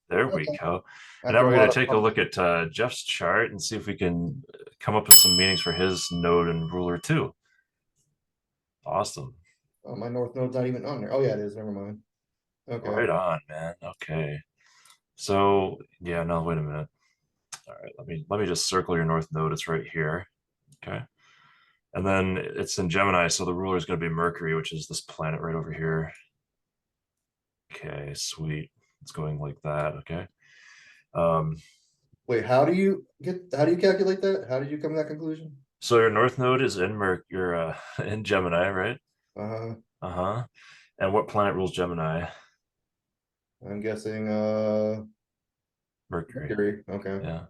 There we Okay. go. And now After a we're going lot to of take a look pumping. at Jeff's chart and see if we can come up with some meanings for his node and ruler too. Awesome. Oh, my North Node's not even on there. Oh yeah, it is. Never mind. Okay. Right on, man. Okay. So yeah, no, wait a minute. All right, let me just circle your north node. It's right here. Okay. And then it's in Gemini, so the ruler is going to be Mercury, which is this planet right over here. Okay, sweet. It's going like that. Okay. Um, Wait, how do you calculate that? How did you come to that conclusion? so your north node is in Mercury, in Gemini, right? Uh, Uh-huh. And what planet rules Gemini? I'm guessing Mercury. Mercury. Okay. Yeah.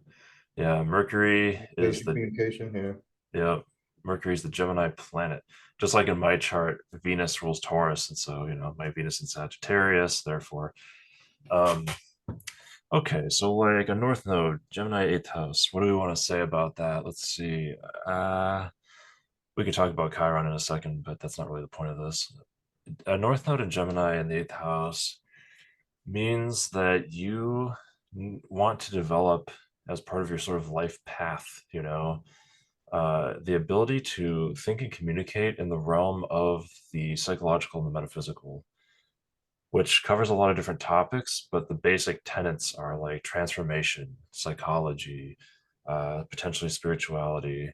Yeah. Mercury is Basic the communication, yeah. yeah, Mercury is the Gemini planet. Just like in my chart, Venus rules Taurus, and so my Venus in Sagittarius, therefore. Um, okay, so like a North Node, Gemini eighth house. What do we want to say about that? Let's see. Uh, we could talk about Chiron in a second, but that's not really the point of this. A North Node in Gemini in the eighth house means that you want to develop as part of your sort of life path, the ability to think and communicate in the realm of the psychological and the metaphysical, which covers a lot of different topics, but the basic tenets are like transformation, psychology, potentially spirituality,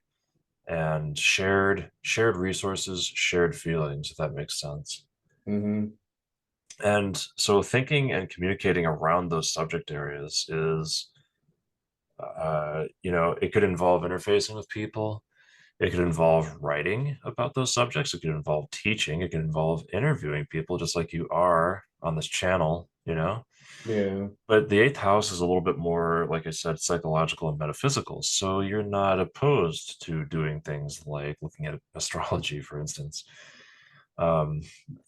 and shared resources, shared feelings, if that makes sense. Mm-hmm. And so thinking and communicating around those subject areas is it could involve interfacing with people. It could involve writing about those subjects. It could involve teaching. It could involve interviewing people, just like you are on this channel. Yeah. But the eighth house is a little bit more, like I said, psychological and metaphysical. So you're not opposed to doing things like looking at astrology, for instance. Um,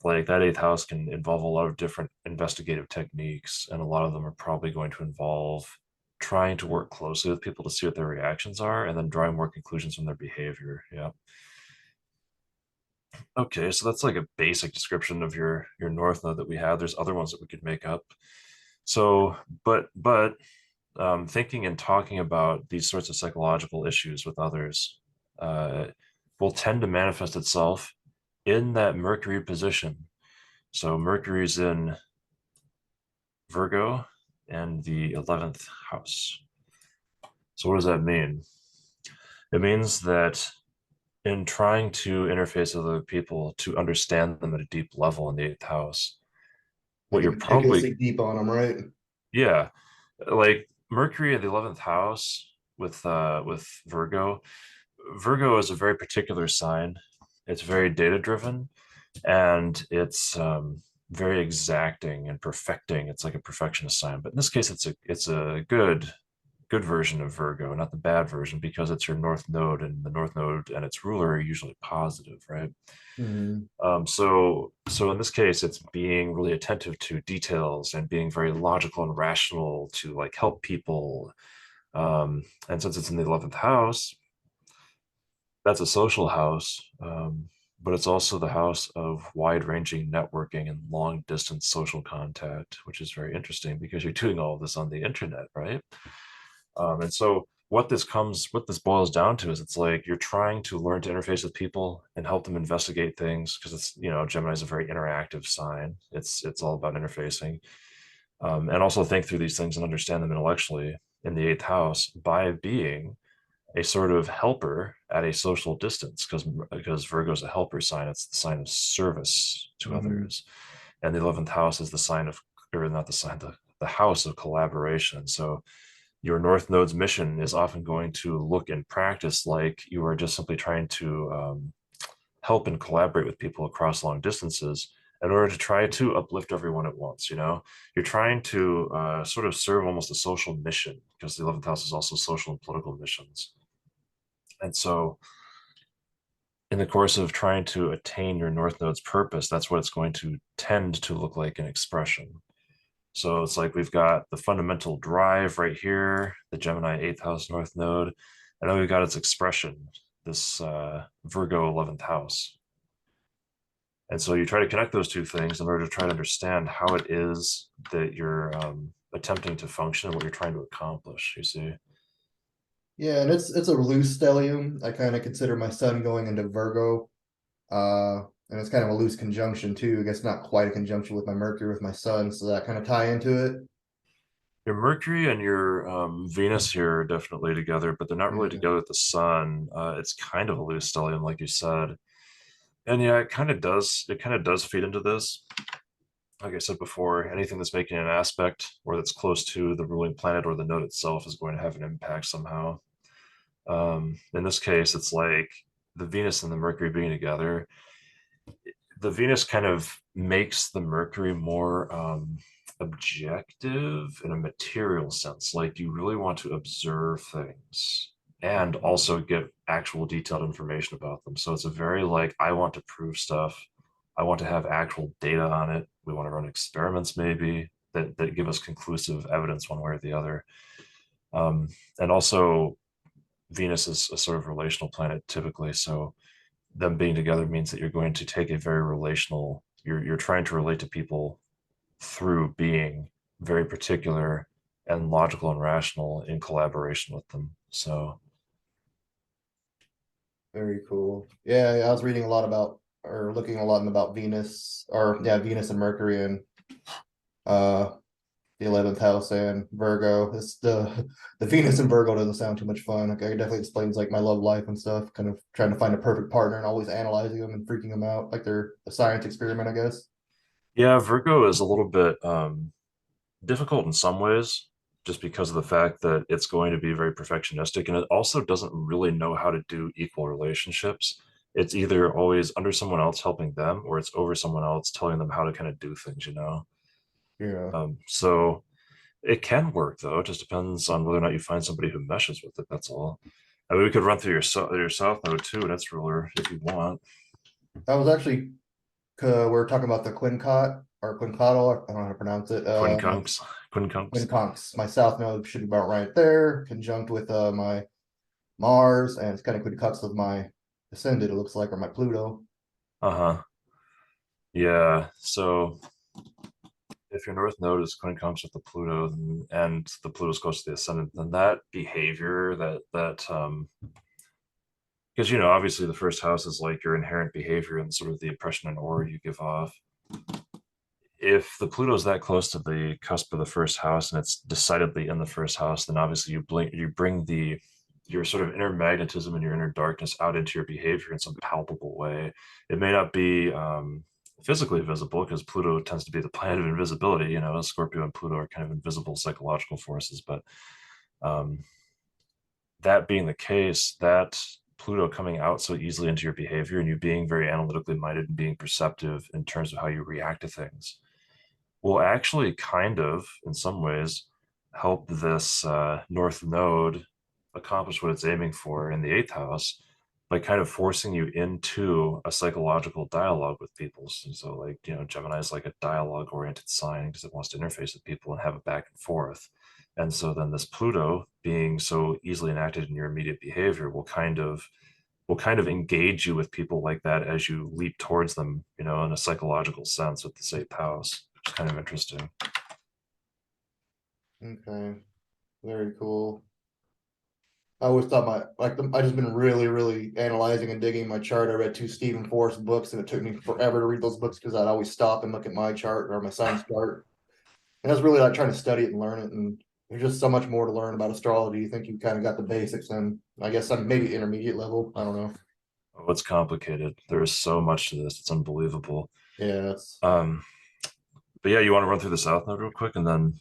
like that eighth house can involve a lot of different investigative techniques, and a lot of them are probably going to involve trying to work closely with people to see what their reactions are and then drawing more conclusions from their behavior. Yeah. Okay, so that's like a basic description of your north node that we have. There's other ones that we could make up. So, but thinking and talking about these sorts of psychological issues with others uh, will tend to manifest itself in that Mercury position. So Mercury's in Virgo and the 11th house. So what does that mean? It means that in trying to interface with other people to understand them at a deep level in the eighth house, I what get you're probably, ridiculously deep on them, right? yeah, like Mercury at the 11th house with Virgo. Virgo is a very particular sign. It's very data driven, and it's very exacting and perfecting. It's like a perfectionist sign, but in this case, it's a good version of Virgo, not the bad version, because it's your North Node, and the North Node and its ruler are usually positive, right? Mm-hmm. So in this case, it's being really attentive to details and being very logical and rational to like help people. And since it's in the 11th house, that's a social house, but it's also the house of wide-ranging networking and long-distance social contact, which is very interesting because you're doing all of this on the internet, right? And so what this boils down to is it's like you're trying to learn to interface with people and help them investigate things because Gemini is a very interactive sign. It's all about interfacing, and also think through these things and understand them intellectually in the eighth house by being a sort of helper at a social distance because Virgo is a helper sign. It's the sign of service to Mm-hmm. others, and the 11th house is the sign of, or not the sign, the house of collaboration. So your North Node's mission is often going to look in practice like you are just simply trying to help and collaborate with people across long distances in order to try to uplift everyone at once. You're trying to sort of serve almost a social mission because the 11th house is also social and political missions. And so, in the course of trying to attain your North Node's purpose, that's what it's going to tend to look like in expression. So it's like we've got the fundamental drive right here, the Gemini 8th house North Node, and then we've got its expression, this Virgo 11th house. And so you try to connect those two things in order to try to understand how it is that you're attempting to function and what you're trying to accomplish, you see. Yeah, and it's a loose stellium. I kind of consider my sun going into Virgo. And it's kind of a loose conjunction too. I guess not quite a conjunction with my Mercury with my sun, so that kind of tie into it. Your Mercury and your Venus here are definitely together, but they're not really Yeah. together with the Sun. It's kind of a loose stellium, like you said, and yeah, it kind of does. It kind of does feed into this. Like I said before, anything that's making an aspect or that's close to the ruling planet or the node itself is going to have an impact somehow. In this case, it's like the Venus and the Mercury being together. The Venus kind of makes the Mercury more objective in a material sense. Like you really want to observe things and also get actual detailed information about them. So it's a very like, I want to prove stuff. I want to have actual data on it. We want to run experiments maybe that give us conclusive evidence one way or the other. And also, Venus is a sort of relational planet typically. So them being together means that you're going to take a very relational, you're trying to relate to people through being very particular and logical and rational in collaboration with them. So Very cool. Yeah, I was reading a lot about or looking a lot about Venus or yeah, Venus and Mercury and uh the 11th house and Virgo. It's the Venus and Virgo doesn't sound too much fun. Like, it definitely explains like my love life and stuff, kind of trying to find a perfect partner and always analyzing them and freaking them out like they're a science experiment, I guess. yeah, Virgo is a little bit difficult in some ways just because of the fact that it's going to be very perfectionistic and it also doesn't really know how to do equal relationships. It's either always under someone else helping them or it's over someone else telling them how to kind of do things, you know? Yeah. So it can work though. It just depends on whether or not you find somebody who meshes with it. That's all. I mean, we could run through your South Node too, and its ruler if you want. I was actually we're talking about the quincot or quincottle, I don't know how to pronounce it. Quincunx, Quincunx. Quinconx. My south node should be about right there, conjunct with my Mars, and it's kind of quincunx with my ascendant, it looks like, or my Pluto. Uh huh. Yeah. So if your North Node is quincunx with the Pluto and the Pluto's close to the ascendant, then that behavior that because you know obviously the first house is like your inherent behavior and sort of the impression and aura you give off. If the Pluto's that close to the cusp of the first house and it's decidedly in the first house, then obviously you bring the your sort of inner magnetism and your inner darkness out into your behavior in some palpable way. It may not be physically visible because Pluto tends to be the planet of invisibility. You know, Scorpio and Pluto are kind of invisible psychological forces, but um, that being the case, that Pluto coming out so easily into your behavior and you being very analytically minded and being perceptive in terms of how you react to things will actually kind of, in some ways, help this North Node accomplish what it's aiming for in the eighth house by kind of forcing you into a psychological dialogue with people. So like, you know, Gemini is like a dialogue oriented sign because it wants to interface with people and have a back and forth. And so then this Pluto being so easily enacted in your immediate behavior will kind of engage you with people like that as you leap towards them, you know, in a psychological sense with the eighth house, which is kind of interesting. Okay, very cool. I always thought I just been really, really analyzing and digging my chart. I read two Stephen Forrest books, and it took me forever to read those books because I'd always stop and look at my chart or my sign chart. And I was really like trying to study it and learn it. And there's just so much more to learn about astrology. You think you kind of got the basics, and I guess I'm maybe intermediate level. I don't know. Oh, it's complicated. There is so much to this. It's unbelievable. Yeah, it's Um, but yeah, you want to run through the South Node real quick and then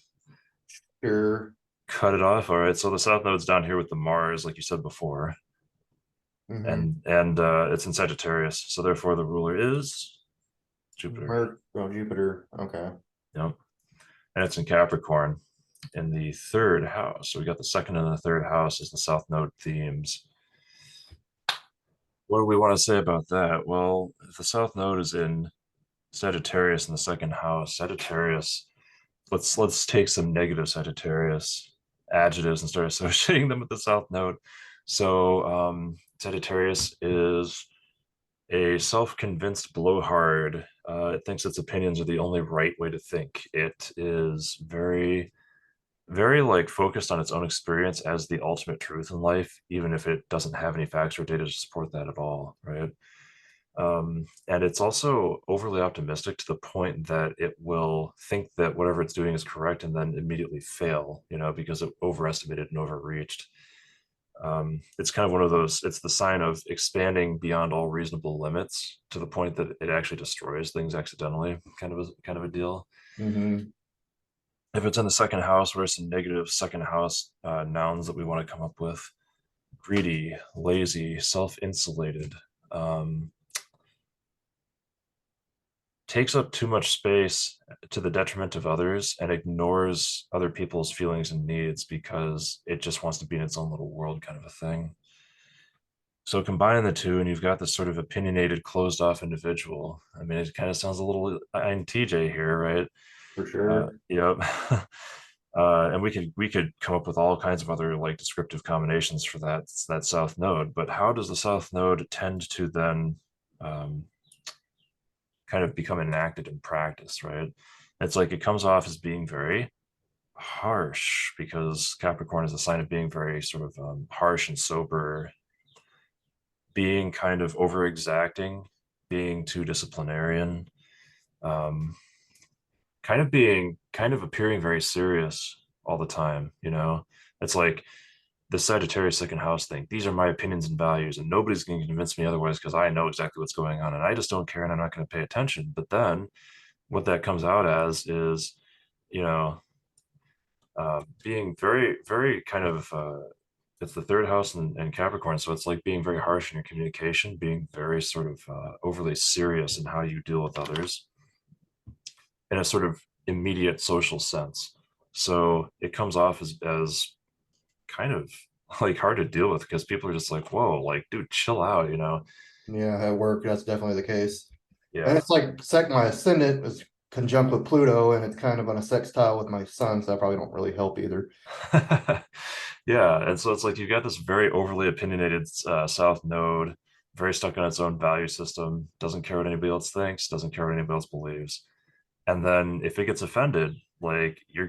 sure. cut it off. All right. So the South Node's down here with the Mars, like you said before, Mm-hmm. and it's in Sagittarius. So therefore, the ruler is Jupiter. Jupiter. Okay. Yep. And it's in Capricorn in the third house. So we got the second and the third house as the South Node themes. What do we want to say about that? Well, if the South Node is in Sagittarius in the second house, Sagittarius, let's take some negative Sagittarius adjectives and start associating them with the South Node. So Sagittarius is a self-convinced blowhard. It thinks its opinions are the only right way to think. It is very very like focused on its own experience as the ultimate truth in life, even if it doesn't have any facts or data to support that at all, right? And it's also overly optimistic to the point that it will think that whatever it's doing is correct and then immediately fail, because it overestimated and overreached. It's kind of one of those, it's the sign of expanding beyond all reasonable limits to the point that it actually destroys things accidentally, kind of a deal. Mm-hmm. If it's in the second house, where some negative second house nouns that we want to come up with: greedy, lazy, self-insulated, um, takes up too much space to the detriment of others, and ignores other people's feelings and needs because it just wants to be in its own little world, kind of a thing. So combine the two, and you've got this sort of opinionated, closed off individual. I mean, it kind of sounds a little INTJ here, right? For sure. Yep. And we could come up with all kinds of other like descriptive combinations for that South Node. But how does the South Node tend to then um, kind of become enacted in practice, right? It's like it comes off as being very harsh because Capricorn is a sign of being very sort of harsh and sober, being kind of over exacting, being too disciplinarian, um, kind of appearing very serious all the time. It's like the Sagittarius second house thing. These are my opinions and values, and nobody's going to convince me otherwise because I know exactly what's going on, and I just don't care, and I'm not going to pay attention. But then, what that comes out as is, you know, being very, very kind of. It's the third house and Capricorn, so it's like being very harsh in your communication, being very sort of overly serious in how you deal with others in a sort of immediate social sense. So it comes off as kind of like hard to deal with because people are just like, whoa, like, dude, chill out. Yeah, at work, that's definitely the case. And Yeah. it's like my ascendant is conjunct with Pluto, and it's kind of on a sextile with my sun, so that probably don't really help either. Yeah. And so it's like you've got this very overly opinionated South Node, very stuck on its own value system, doesn't care what anybody else thinks, doesn't care what anybody else believes. And then if it gets offended, like you're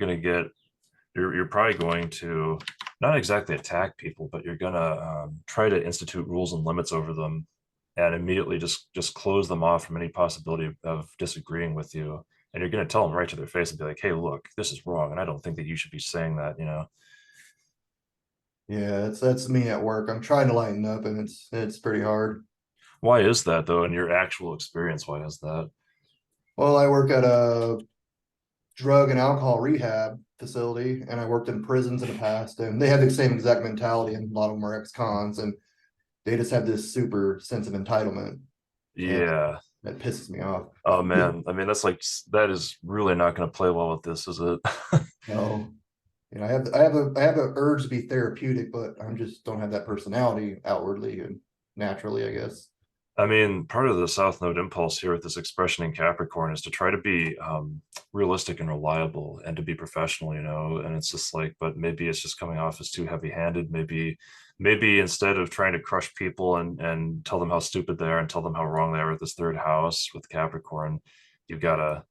probably going to not exactly attack people, but you're gonna try to institute rules and limits over them, and immediately just close them off from any possibility of disagreeing with you. And you're gonna tell them right to their face and be like, "Hey, look, this is wrong, and I don't think that you should be saying that." Yeah, that's me at work. I'm trying to lighten up, and it's pretty hard. Why is that though? In your actual experience, why is that? Well, I work at a drug and alcohol rehab facility, and I worked in prisons in the past, and they have the same exact mentality, and a lot of them are ex-cons, and they just have this super sense of entitlement, and Yeah. that pisses me off. Oh man. I mean, that is really not going to play well with this, is it? No, I have a urge to be therapeutic, but I'm just don't have that personality outwardly and naturally, I guess. I mean, part of the South Node impulse here with this expression in Capricorn is to try to be realistic and reliable and to be professional. And it's just like, but maybe it's just coming off as too heavy-handed. Maybe instead of trying to crush people and tell them how stupid they are and tell them how wrong they are with this third house with Capricorn, you've got to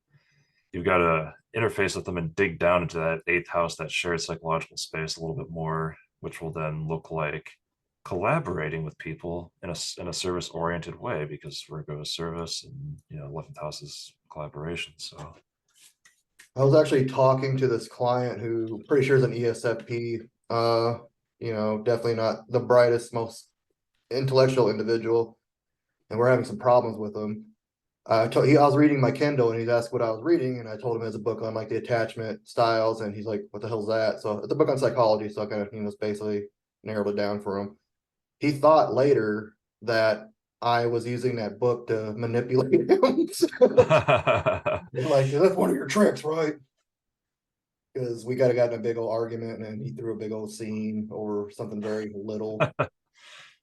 you've got to interface with them and dig down into that eighth house, that shared psychological space a little bit more, which will then look like collaborating with people in a service oriented way, because Virgo is service and 11th house is collaboration. So I was actually talking to this client who pretty sure is an ESFP. Definitely not the brightest, most intellectual individual, and we're having some problems with him. I was reading my Kindle, and he's asked what I was reading, and I told him it's a book on like the attachment styles, and he's like, "What the hell's that?" So it's a book on psychology. So I kind of basically narrowed it down for him. He thought later that I was using that book to manipulate him. Like, that's one of your tricks, right? Because we got in a big old argument, and he threw a big old scene over something very little.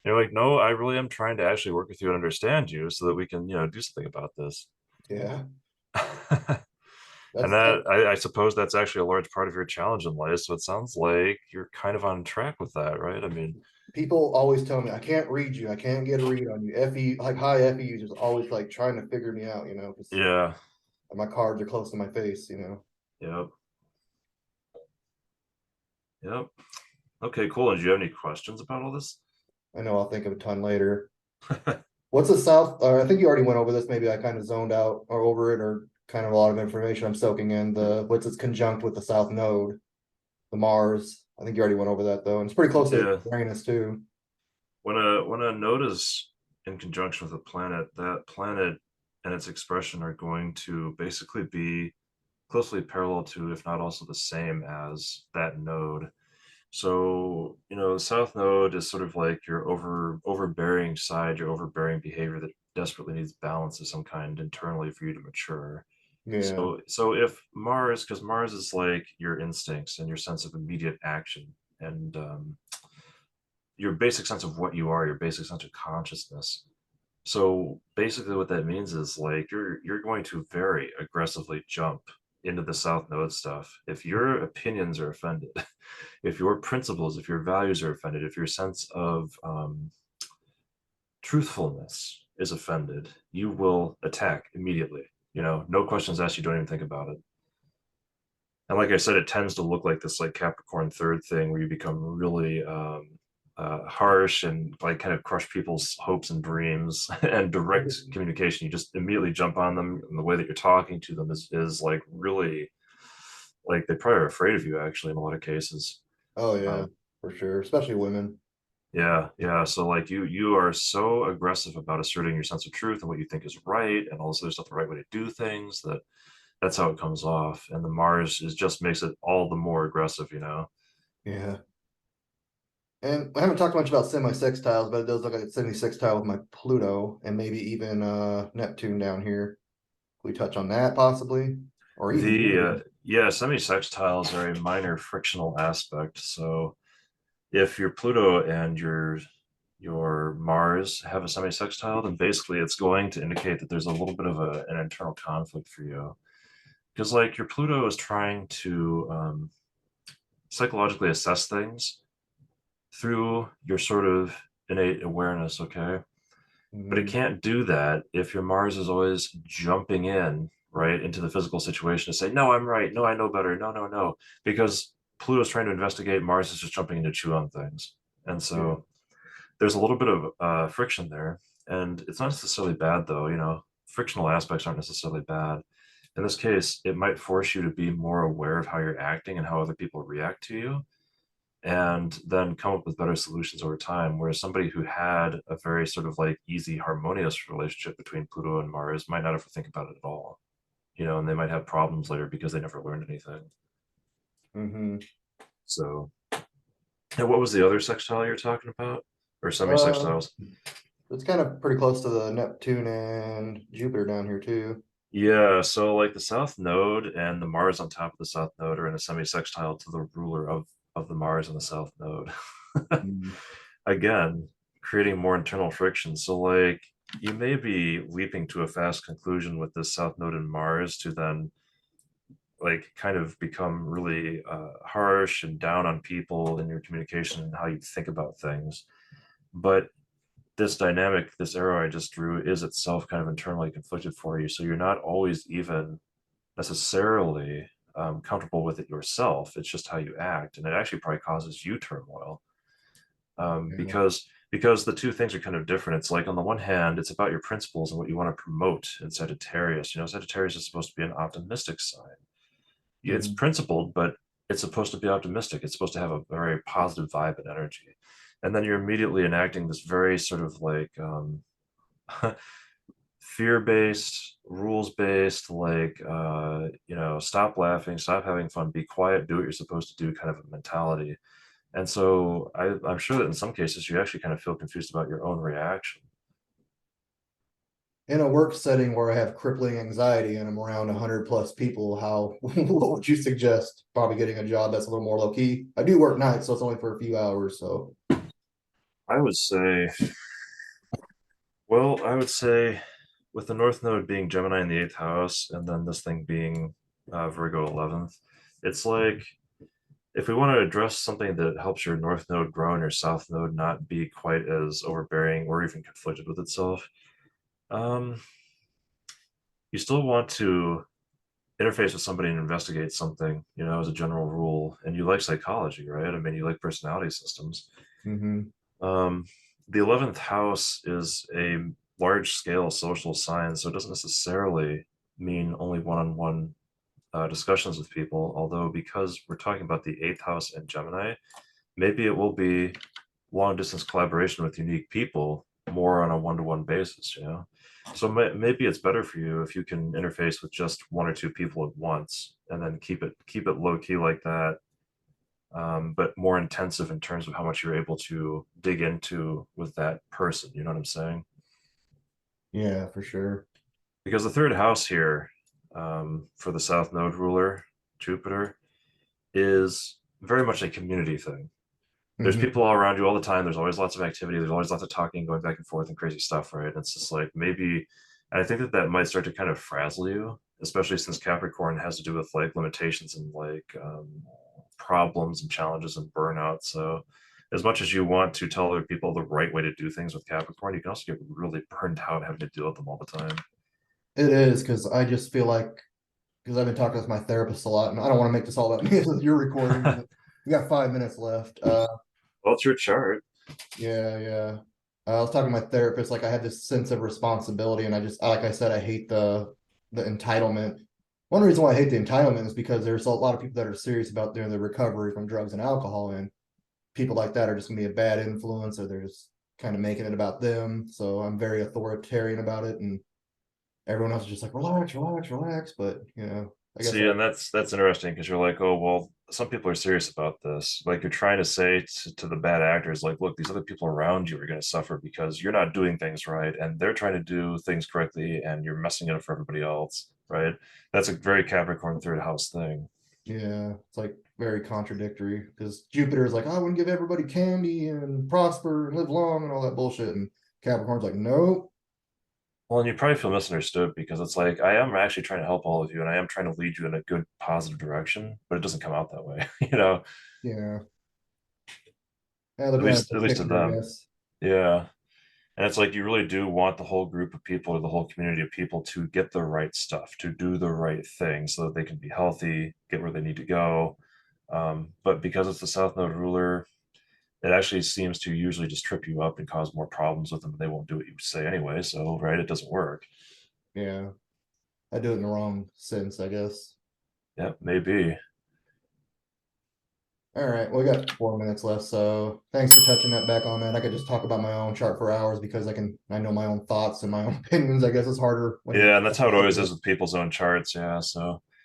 you're like, no, I really am trying to actually work with you and understand you so that we can do something about this. Yeah, And that's that I suppose that's actually a large part of your challenge in life. So it sounds like you're kind of on track with that, right? I mean, people always tell me I can't read you, I can't get a read on you. FE like high FE users always like trying to figure me out, because yeah, my cards are close to my face. yeah. Yep. Okay, cool. And do you have any questions about all this? I know I'll think of a ton later. What's the south? I think you already went over this. Maybe I kind of zoned out or over it, or kind of a lot of information I'm soaking in. The what's its conjunct with the South Node, the Mars. I think you already went over that though, and it's pretty close to Yeah. Uranus too. When a node is in conjunction with a planet, that planet and its expression are going to basically be closely parallel to, if not also the same as that node. So, the South Node is sort of like your overbearing side, your overbearing behavior that desperately needs balance of some kind internally for you to mature. Yeah, So if Mars, because Mars is like your instincts and your sense of immediate action and your basic sense of what you are, your basic sense of consciousness. So basically what that means is like you're going to very aggressively jump into the South Node stuff if your opinions are offended, if your principles, if your values are offended, if your sense of truthfulness is offended, you will attack immediately. No questions asked, you don't even think about it. And like I said, it tends to look like this like Capricorn third thing where you become really harsh and like kind of crush people's hopes and dreams and direct communication. You just immediately jump on them, and the way that you're talking to them is like really like they probably are afraid of you actually in a lot of cases. oh yeah, Um, for sure, especially women. yeah, yeah. So like you are so aggressive about asserting your sense of truth and what you think is right and all this other stuff, the right way to do things, that's how it comes off. And the Mars is just makes it all the more aggressive. Yeah, and I haven't talked much about semi-sextiles, but it does look like it's semi-sextile with my Pluto and maybe even Neptune down here. Can we touch on that possibly, or even The Jupiter? yeah, semi-sextiles are a minor frictional aspect. So if your Pluto and your Mars have a semi-sextile, then basically it's going to indicate that there's a little bit of an internal conflict for you. Because like your Pluto is trying to psychologically assess things through your sort of innate awareness, okay? But it Mhm. can't do that if your Mars is always jumping in, right, into the physical situation to say, no, I'm right. No, I know better. No, no, no. Because Pluto's trying to investigate, Mars is just jumping in to chew on things. And Yeah. so there's a little bit of friction there. And it's not necessarily bad, though. Frictional aspects aren't necessarily bad. In this case, it might force you to be more aware of how you're acting and how other people react to you and then come up with better solutions over time. Whereas somebody who had a very sort of like easy, harmonious relationship between Pluto and Mars might not ever think about it at all, and they might have problems later because they never learned anything. Hmm. So, and what was the other sextile you're talking about? Or semi Uh, sextiles? it's kind of pretty close to the Neptune and Jupiter down here too. Yeah, so like the South Node and the Mars on top of the South Node are in a semi sextile to the ruler of the Mars and the South Node. Mm. Again, creating more internal friction. So like you may be leaping to a fast conclusion with this South Node in Mars to then like kind of become really harsh and down on people in your communication and how you think about things. But this dynamic, this arrow I just drew, is itself kind of internally conflicted for you. So you're not always even necessarily comfortable with it yourself. It's just how you act, and it actually probably causes you turmoil Yeah. because the two things are kind of different. It's like on the one hand, it's about your principles and what you want to promote in Sagittarius. Sagittarius is supposed to be an optimistic sign. It's Mhm. principled, but it's supposed to be optimistic. It's supposed to have a very positive vibe and energy. And then you're immediately enacting this very sort of like fear-based, rules-based, like stop laughing, stop having fun, be quiet, do what you're supposed to do kind of a mentality. And so I'm sure that in some cases you actually kind of feel confused about your own reaction. In a work setting where I have crippling anxiety and I'm around 100 plus people, how what would you suggest? Probably getting a job that's a little more low key. I do work nights, so it's only for a few hours. So I would say, well, I would say with the North Node being Gemini in the eighth house and then this thing being Virgo 11th, it's like if we want to address something that helps your North Node grow and your South Node not be quite as overbearing or even conflicted with itself, um, you still want to interface with somebody and investigate something, as a general rule, and you like psychology, right? I mean, you like personality systems. Mm-hmm. Um, the 11th house is a large scale social science, so it doesn't necessarily mean only one-on-one discussions with people. Although, because we're talking about the 8th house and Gemini, maybe it will be long distance collaboration with unique people more on a one-to-one basis. So maybe it's better for you if you can interface with just one or two people at once, and then keep it low key like that, but more intensive in terms of how much you're able to dig into with that person. You know what I'm saying? Yeah, for sure. Because the third house here, for the South Node ruler, Jupiter, is very much a community thing. There's Mm-hmm. people all around you all the time. There's always lots of activity. There's always lots of talking, going back and forth, and crazy stuff, right? And it's just like maybe, and I think that might start to kind of frazzle you, especially since Capricorn has to do with like limitations and like problems and challenges and burnout. So, as much as you want to tell other people the right way to do things with Capricorn, you can also get really burned out having to deal with them all the time. It is because I just feel like because I've been talking with my therapist a lot, and I don't want to make this all about me with your recording. But we got 5 minutes left. Well, it's your chart. Yeah, yeah. I was talking to my therapist, like I had this sense of responsibility, and I just, like I said, I hate the entitlement. One reason why I hate the entitlement is because there's a lot of people that are serious about doing the recovery from drugs and alcohol, and people like that are just gonna be a bad influence, or they're just kind of making it about them. So I'm very authoritarian about it, and everyone else is just like, relax, relax, relax. But I guess See, and that's interesting because you're like, oh well, some people are serious about this. Like you're trying to say to the bad actors, like, look, these other people around you are going to suffer because you're not doing things right, and they're trying to do things correctly, and you're messing it up for everybody else, right? That's a very Capricorn third house thing. yeah, it's like very contradictory because Jupiter is like, I want to give everybody candy and prosper and live long and all that bullshit, and Capricorn's like, nope. Well, and you probably feel misunderstood because it's like I am actually trying to help all of you, and I am trying to lead you in a good, positive direction, but it doesn't come out that way, Yeah, yeah, they're At playing least, with at the least to ticker, I them. guess. Yeah. And it's like you really do want the whole group of people or the whole community of people to get the right stuff, to do the right thing so that they can be healthy, get where they need to go. But because it's the South Node ruler, it actually seems to usually just trip you up and cause more problems with them. They won't do what you say anyway. So, right, it doesn't work. Yeah, I do it in the wrong sense, I guess. Yeah, maybe. All right, well, we got 4 minutes left, so thanks for touching that back on that. I could just talk about my own chart for hours because I know my own thoughts and my own opinions. I guess it's harder when you're Yeah, and that's how it always is with people's own charts. Yeah. So,